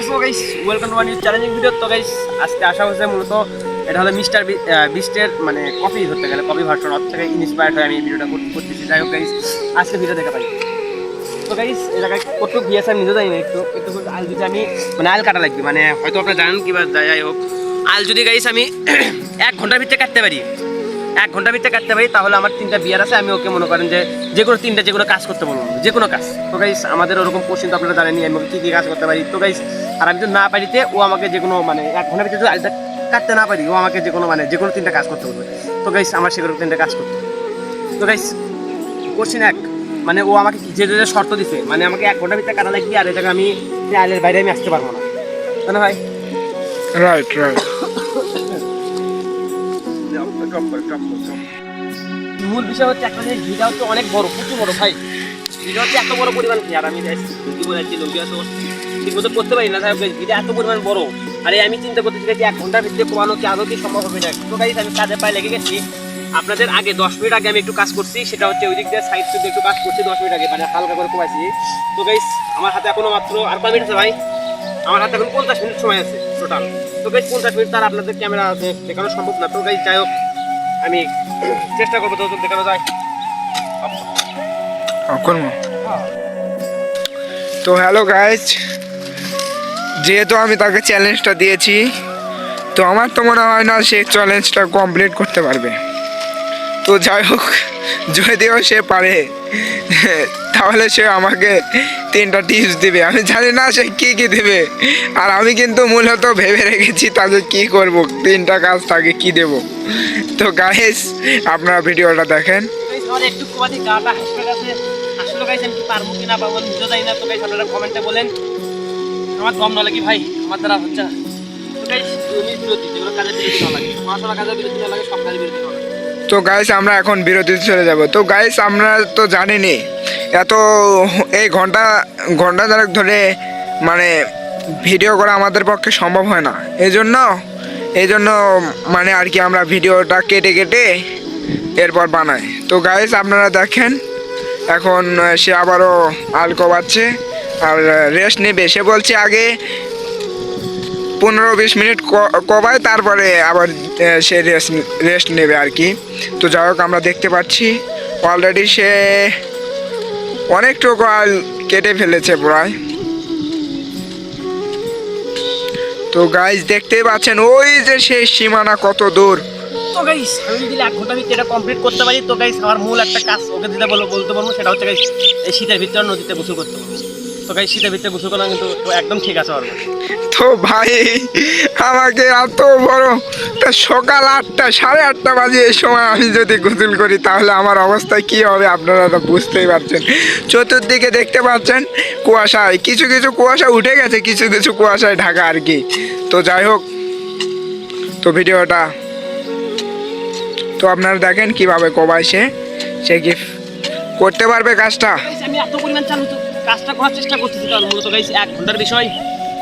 So guys welcome to my new challenging video. তো guys আজকে আসা হয়েছে মূলত এটা হলো মিস্টার বিস্টের মানে কপি ধরতে গেলে কপি ভার্সন অফ থেকে ইন্সপায়ার্ড হয়ে আমি এই ভিডিওটা করতেছি। যাই হোক গাইস আজকে ভিডিও দেখা পাই। তো গাইস এই জায়গায় কতটুকু গিয়েছে আমি নিজেও জানি না, একটু আল যদি আমি মানে আল কাটা লাগবে, মানে হয়তো আপনারা জানেন কি বা যাই হোক, আল যদি গাইস আমি 1 ঘন্টার ভিতরে কাটতে পারি, 1 ঘন্টার ভিতরে কাটতে পারি, তাহলে আমার 3টা বিয়ার আছে, আমি ওকে মনে করেন যে কোনো 3টা যে কোনো কাজ করতে বলবো, যে কোনো কাজ। তো গাইস আমাদের ওরকম কোশ্চেন তো আপনারা জানেনি আমি কী কী কাজ করতে পারি। তো গাইস আর আমি যদি না পারিতে ও আমাকে যে কোনো মানে 1 ঘন্টার ভিতরে যদি আলটা কাটতে না পারি, ও আমাকে যে কোনো মানে যে কোনো 3টা কাজ করতে বলবে। তো গাইস আমার সেগুলো 3টা কাজ করতে। তো গাইস কোশ্চেন 1, মানে ও আমাকে যে যে শর্ত দিছে, মানে আমাকে 1 ঘন্টার ভিতরে কাটা লাগবে, আর এই জায়গায় আমি আলের বাইরে আমি আসতে পারবো না, তাই না ভাই? রাইট মূল বিষয় হচ্ছে একটা জিনিস, ভিডিও হচ্ছে অনেক বড়, প্রচুর বড় ভাই। ভিডিও হচ্ছে এত বড় পরিমাণ কি আর আমি লুঙ্গি বলেছি, লুঙ্গি তো ঠিক মতো করতে পারি না। যাই হোক ভিডিও এত পরিমাণ বড়, আরে আমি চিন্তা করতেছি যে 1 ঘন্টার ভিতরে কমানো কি আদৌ কি সম্ভব হবে না। তো গাইস আমি কাজে পায়ে লেগে গেছি। আপনাদের আগে 10 মিনিট আগে আমি একটু কাজ করছি, সেটা হচ্ছে ওই দিক দিয়ে সাইড থেকে একটু কাজ করছি 10 মিনিট আগে, মানে হালকা করে কমাইছি। তো গাইস আমার হাতে এখনো মাত্র আর কয় মিনিট আছে ভাই? আমার হাতে এখন 50 মিনিট সময় আছে টোটাল। তো গাইস 50 মিনিট তার আপনাদের ক্যামেরা দেখানো সম্ভব না। তো গাইস যাই হোক আমি চেষ্টা করবো তো দেখানো যায়। তো হ্যালো গাইজ, যেহেতু আমি তাকে চ্যালেঞ্জটা দিয়েছি, তো আমার তো মনে হয় না সে চ্যালেঞ্জটা কমপ্লিট করতে পারবে। তো যাই হোক, যদিও সে পারে তাহলে সে আমাকে 3টা টিপস দিবে। আমি জানি না সে কী কী দেবে, আর আমি কিন্তু মূলত ভেবে রেখেছি তাকে কি করব, 3টা কাজ তাকে কি দেব। তো গাইজ আপনারা ভিডিওটা দেখেন। একটু কোয়াদি গাটা হাসপাতাল আছে, আসলে গাইস আমি কি পারবো কিনা পাবো নিজে জানি না। তো গাইস আপনারা কমেন্টে বলেন, আমার দম না লাগে ভাই, আমার দ্বারা হচ্ছে না। তো গাইস তুমি বিরতি, যেগুলো কাজে বিরতি না লাগে, মাশাআল্লাহ কাজে বিরতি না লাগে, সব কাজে বিরতি না লাগে। তো গাইস আমরা এখন বিরতিতে চলে যাব। তো গাইস আমরা তো জানিনি এত এই ঘন্টা ধরে মানে ভিডিও করা আমাদের পক্ষে সম্ভব হয় না। এই জন্য মানে আর কি আমরা ভিডিওটা কেটে এরপর বানাই। তো গাইস আপনারা দেখেন, এখন সে আবারও আল কবাচ্ছে আর রেস্ট নেবে। সে বলছে আগে 15-20 মিনিট কবায়, তারপরে আবার সে রেস্ট নেবে আর কি। তো যাই হোক আমরা দেখতে পাচ্ছি অলরেডি সে অনেকটুকু আল কেটে ফেলেছে প্রায়। তো গাইস দেখতেই পাচ্ছেন ওই যে সেই সীমানা কত দূর। তো গাইস আমি যদি 1 ঘন্টার ভিতরে এটা কমপ্লিট করতে পারি, তো গাইস আমার মূল একটা কাজ ওকে দিতে বলতে পারবো, সেটা হচ্ছে গাইস এই শীতের ভিতরে নদীতে গোসল করতে পারবো। তো গাইস শীতের ভিতরে গোসল করা কিন্তু একদম ঠিক আছে পারবো। তো ভাই আমাকে এত বড় সকাল 8টা 8:30 বাজে এই সময় আমি যদি গোসল করি, তাহলে আমার অবস্থা কি হবে আপনারা তো বুঝতেই পারছেন। চতুর্দিকে দেখতে পাচ্ছেন কুয়াশায়, কিছু কুয়াশা উঠে গেছে, কিছু কুয়াশায় ঢাকা আর কি। তো যাই হোক, তো ভিডিওটা তো আপনারা দেখেন কিভাবে কবায় সে কি করতে পারবে কাজটা। আমি এত পরিমাণ কাজটা করার চেষ্টা করতেছি, কারণ মূলত গাইস 1 ঘন্টার বিষয়,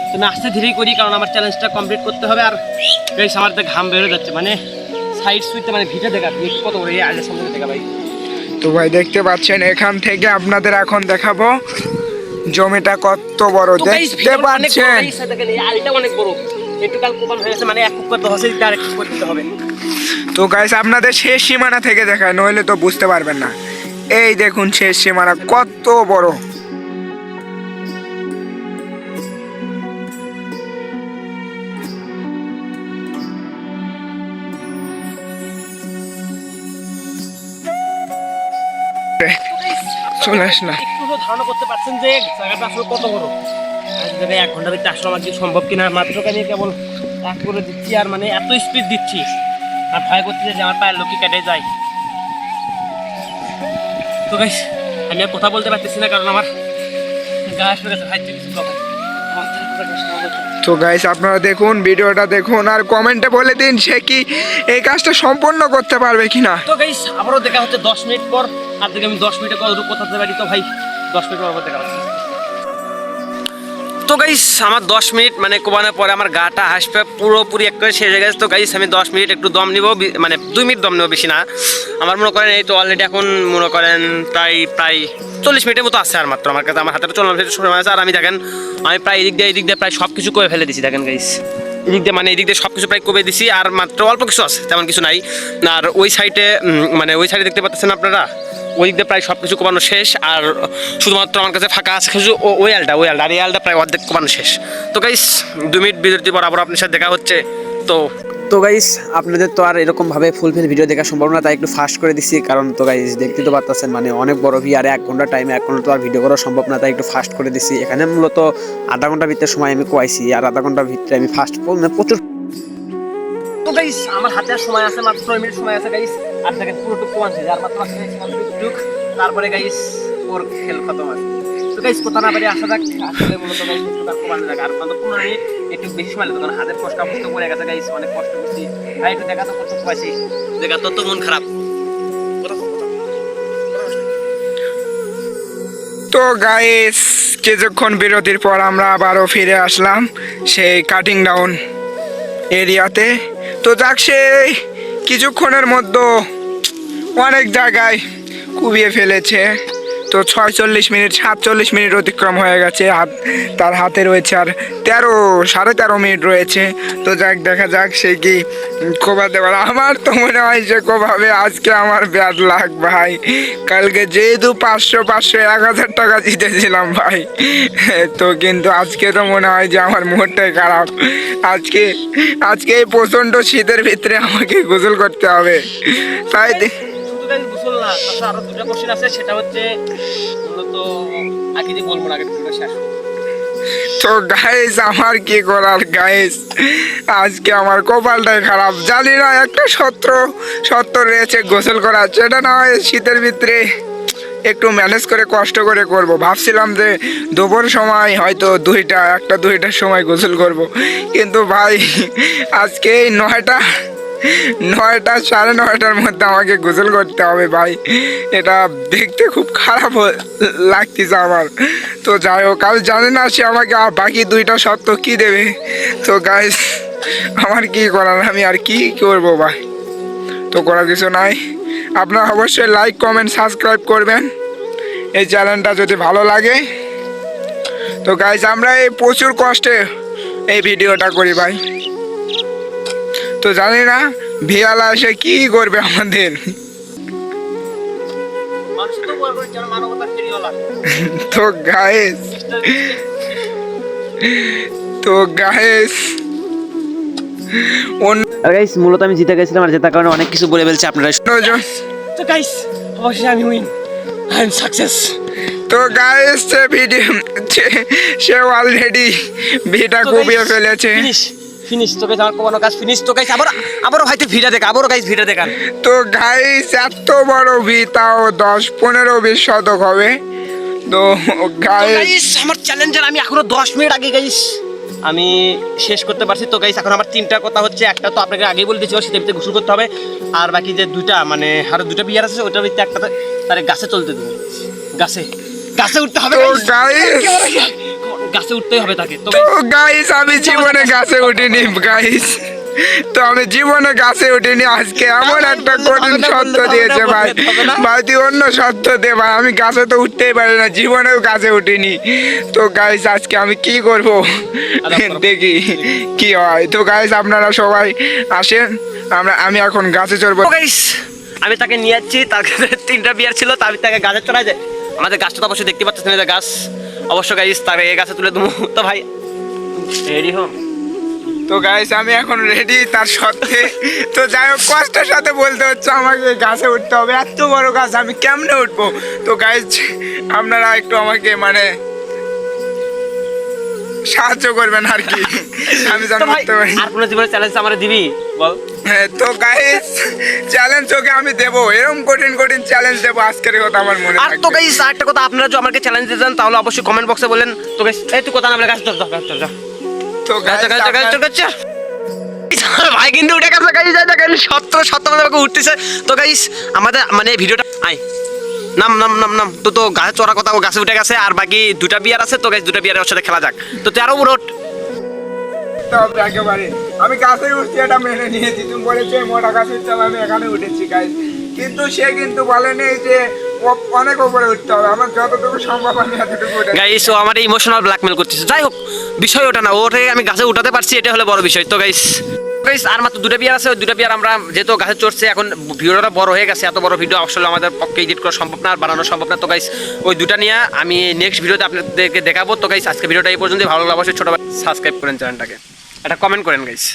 তো আমি আস্তে ধীরেই করি, কারণ আমার চ্যালেঞ্জটা কমপ্লিট করতে হবে। আর গাইস আমার তো ঘাম বেরো যাচ্ছে, মানে সাইড সুইতে মানে ভিটে দেখা কত বড় এই আলের সামনে দেখা ভাই। তো ভাই দেখতে পাচ্ছেন এখান থেকে আপনাদের এখন দেখাবো জমিটা কত বড়, দেখতে পাচ্ছেন। আলটা অনেক বড়, একটু কাল কোপাল হয়ে গেছে, মানে এক কুক করতে হবে, আর এক কুক করতে হবে। তো গাইস আপনাদের শেষ সীমানা থেকে দেখায়, নইলে তো বুঝতে পারবেন না। এই দেখুন শেষ সীমানা কত বড়। চলে আসলাম। একটু ধারণা করতে পারছেন যে জায়গাটা আসলে কত বড়, আর যদি 1 ঘন্টার ভিতরে আসলে আমার কি সম্ভব কিনা। মাত্র আমি কেবল এক করে দিচ্ছি, আর মানে এত স্পিড দিচ্ছি, আর ভয় করতেছে যে আমার পায়ের লোকই কেটে যায়। তো গাইস আমি আর কথা বলতে পারতেছি না, কারণ আমার গা আসবে গেছে ভাই কিছু কথা। তো গাইস আপনারা দেখুন, ভিডিওটা দেখুন, আর কমেন্টে বলে দিন সে কি এই কাজটা সম্পূর্ণ করতে পারবে কিনা। তো গাইস আবারও দেখা হচ্ছে 10 মিনিট পর, আর দেখে আমি 10 মিনিটে কত কথাতে পারি। তো ভাই 10 মিনিট পর দেখা হচ্ছে। তো গাইস আমার 10 মিনিট মানে কোবানোর পরে আমার গাটা হাসপে পুরোপুরি এক করে শেষ হয়ে গেছে। তো গাইস আমি 10 মিনিট একটু দম নিব, মানে 2 মিনিট দম নেব, বেশি না। আমার মনে করেন এই তো অলরেডি এখন মনে করেন প্রায় 40 মিনিটের মতো আছে আর মাত্র আমার কাছে। আমার হাতে 40 মিনিট সময় আছে। আর আমি দেখেন আমি প্রায় এদিক দিয়ে প্রায় সব কিছু করে ফেলে দিছি দেখেন গাইস। এদিক দিয়ে সব কিছু প্রায় কবে দিছি, আর মাত্র অল্প কিছু আছে, তেমন কিছু নাই। আর ওই সাইডে মানে ওই সাইডে দেখতে পাচ্ছেন আপনারা, ওই দিক দিয়ে প্রায় সব কিছু কমানো শেষ। আর শুধুমাত্র আমার কাছে ফাঁকা আছে কিছু ওই আলটা আর এই আলটা প্রায় অর্ধেক কমানো শেষ। তো গাইস 2 মিনিট বিরতি পর আবার আপনার সাথে দেখা হচ্ছে। তো গাইস আপনাদের তো আর এরকমভাবে ফুলফিল ভিডিও দেখা সম্ভব না, তাই একটু ফাস্ট করে দিচ্ছি। কারণ তো গাইস দেখতে তো পাচ্ছেন মানে অনেক বড় ভি, আর 1 ঘন্টা টাইমে 1 ঘন্টা তো আর ভিডিও করা সম্ভব না, তাই একটু ফাস্ট করে দিচ্ছি। এখানে মূলত আধা ঘন্টার ভিতরে সময় আমি কোয়াইছি, আর আধা ঘন্টার ভিতরে আমি ফাস্ট মানে প্রচুর। তো গাইস আমার হাতে আর সময় আছে মাত্র 2 মিনিট সময় আছে গাইস। আর দেখেন পুরোটুকু কোয়ানছে, আর মাত্র আছে টুক। তারপরে গাইস ওর খেল খতম আছে। তো গাইস কথা না বাড়ি আসা যাক, আসলে মূলত গাইস আর কোয়ানো যাক। আর মাত্র 15 মিনিট একটু বেশি সময় লাগবে, কারণ হাতের কষ্ট পড়ে গেছে গাইস, অনেক কষ্ট করছি ভাই। একটু দেখা তো করতে পাইছি, দেখা তো মন খারাপ। তো গাইস কিছুক্ষণ বিরতির পর আমরা আবারও ফিরে আসলাম সেই কাটিং ডাউন এরিয়াতে। তো যাক সেই কিছুক্ষণের মধ্যে অনেক জায়গায় কুবিয়ে ফেলেছে। তো 46 মিনিট 47 মিনিট অতিক্রম হয়ে গেছে, তার হাতে রয়েছে আর 13.5 মিনিট রয়েছে। তো যাক দেখা যাক সে কি কোবাতে পারে। আমার তো মনে হয় সে কোবাবে। আজকে আমার ব্যাড লাগ ভাই, কালকে যেহেতু 500 1000 টাকা জিতেছিলাম ভাই, তো কিন্তু আজকে তো মনে হয় যে আমার মুডটাই খারাপ। আজকে এই প্রচণ্ড শীতের ভিতরে আমাকে গোসল করতে হবে, তাই গোসল না, আরো দুটো কোশ্চেন আছে, সেটা হচ্ছে মূলত আগে যে বলবো না, আগে ভিডিওটা শেষ। তো গাইস আমার কি করার গাইস, আজকে আমার কপালটাই খারাপ। জানি না একটা সত্য রয়েছে গোসল করা, সেটা না হয় শীতের ভিতরে একটু ম্যানেজ করে কষ্ট করে করব। ভাবছিলাম যে দুপুর সময় হয়তো 1-2টার সময় গোসল করব, কিন্তু ভাই আজকে এই 9টা 9:30 মধ্যে আমাকে গোসল করতে হবে ভাই। এটা দেখতে খুব খারাপ লাগতেছে আমার। তো যাই হোক, আমি জানি না সে আমাকে বাকি 2টা শর্ত কি দেবে। তো গাইস আমার কি করার, আমি আর কি করবো ভাই। তো করার কিছু নাই, আপনারা অবশ্যই লাইক কমেন্ট সাবস্ক্রাইব করবেন এই চ্যানেলটা যদি ভালো লাগে। তো গাইস আমরা এই প্রচুর কষ্টে এই ভিডিওটা করি ভাই। তো জানি না ভিয়ালা এসে কি করবে আমাদের। তো গাইস মূলত আমি জিতে গেছিলাম, আর জেতার কারণে অনেক কিছু বলে ফেলছে আপনারা। তো গাইস অবশ্যই আমি উইন, আই এম সাকসেস। তো গাইস সে অলরেডি ভিটা কুপিয়ে ফেলেছে। ফিনিশ। তো গাইস আমার কোনো কাজ ফিনিশ। তো গাইস আবারও হয়তো ভিডিও দেখা, আবারও গাইস ভিডিও দেখান। তো গাইস এত বড় ভি, তাও 10-15-20 শতক হবে। তো গাইস আমার চ্যালেঞ্জার আমি এখনো 10 মিনিট আগে গাইস আমি শেষ করতে পারছি। তো গাইস এখন আমার 3টা কথা হচ্ছে, একটা তো আপনাকে আগেই বলে দিয়েছি শীতের ভিতরে গোসল করতে হবে, আর বাকি যে 2টা মানে আরো 2টা বিয়ার আছে ওটার ভিতরে একটা তারে গাছে চলতে দেবে, গাছে উঠতে হবে। তো গাইস গাছে উঠতেই হবে তাকে। তো গাইস আমি জীবনে গাছে উঠিনি গাইস, তো আমি জীবনে গাছে উঠিনি। আজকে এমন একটা কঠিন শর্ত দিয়েছে ভাই, তুই অন্য শর্ত দে ভাই। আমি গাছে তো উঠতেই পারি না, জীবনেও গাছে উঠিনি। তো গাইস আজকে আমি কি করব দেখি কি হয়। তো গাইস আপনারা সবাই আসেন, আমি এখন গাছে চড়বো। গাইস আমি তাকে নিয়ে যাচ্ছি, তার কাছে 3টা বিয়ার ছিল, তার তাকে গাছে চড়াই যায়। আমাদের গাছটা তো অবশ্যই দেখতে পাচ্ছেন, এই গাছ অবশ্য গাইস, তাকে এই গাছে তুলে দেবো। তো ভাই রেডি হন। তো গাইস আমি এখন রেডি তার সত্ত্বে। তো যাই হোক কষ্টের সাথে বলতে হচ্ছে আমাকে গাছে উঠতে হবে, এত বড় গাছ আমি কেমনে উঠবো। তো গাইস আপনারা একটু আমাকে মানে সাহায্য করবেন আর কি, আমি যেন উঠতে পারি। আর কোনো জীবনে চ্যালেঞ্জ আমার দিবি বল। হ্যাঁ তো গাইস চ্যালেঞ্জ ওকে আমি দেবো, এরকম কঠিন চ্যালেঞ্জ দেবো আজকের কথা আমার মনে। আর তো গাইস আরেকটা কথা, আপনারা যদি আমাকে চ্যালেঞ্জ দিতে চান তাহলে অবশ্যই কমেন্ট বক্সে বলেন। তো গাইস এই তুই কথা না বলে গাছ চল। তো গাছ ভাই কিন্তু উঠে গেছে গাইস, দেখেন 17 আমাকে উঠতেছে। তো গাইস আমাদের মানে ভিডিওটা নাম নাম নাম নাম তো তো গাছে চড়ার কথা ও গাছে উঠে গেছে আর বাকি দুটা বিয়ার আছে তো গাইস দুটা বিয়ারের ওর সাথে খেলা যাক তো তুই আরো উপরে ওঠ তবে একেবারে আমি গাছে উঠছি এটা মেনে নিয়েছি, তুমি বলেছো মোটা গাছে উঠতে হবে, আমি এখানে উঠেছি গাইস। কিন্তু সে কিন্তু বলেনি যে অনেক উপরে উঠতে হবে, আমার যতটুকু সম্ভব আমি এতটুকু উঠে। গাইস ও আমার ইমোশনাল ব্ল্যাকমেল করতেছে, যাই হোক বিষয় ওটা না, ওরে আমি গাছে উঠাতে পারছি এটা হলো বড় বিষয়। তো গাইস গাইস আর মাত্র দুটো বিয়ার আছে, ওই দুটো বিয়ার আমরা যেহেতু গাছে চড়ছে এখন ভিডিওটা বড় হয়ে গেছে, এত বড় ভিডিও আসলে আমাদের পক্ষে এডিট করা সম্ভব না আর বানানো সম্ভব না। তো গাইস ওই দুটা নিয়ে আমি নেক্সট ভিডিওতে আপনাদেরকে দেখাবো। তো গাইস আজকে ভিডিওটা এই পর্যন্ত, ভালো লাগলে অবশ্যই ছোট সাবস্ক্রাইব করেন চ্যানেলটাকে, একটা কমেন্ট করেন গাইস।